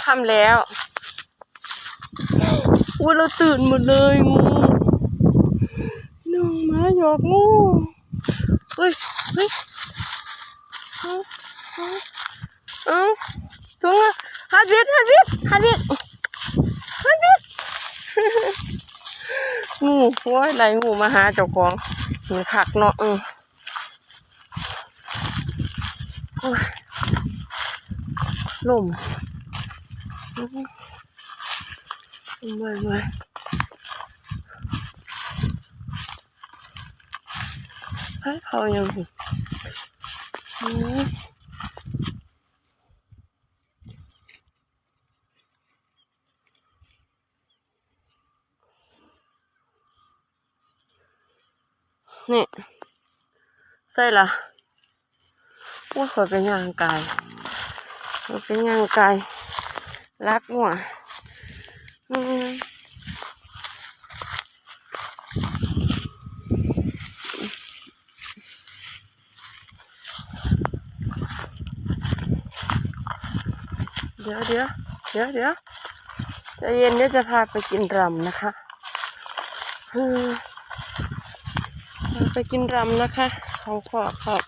ทำแล้วอุ้ยเราตื่นหมดเลยงูน้องม้าหยอกงูเฮ้ยถุงฮัดวิทงูโอ้ยไรงูมาหาเจ้าของมันขักเนาะลมเลยให้เขายังนี่ใส่ละว่าขอเป็นย่างกายรักหัวเดี๋ยวใจเย็นเดี๋ยวจะพาไปกินรำนะคะไปกินรำนะคะเขาขอบ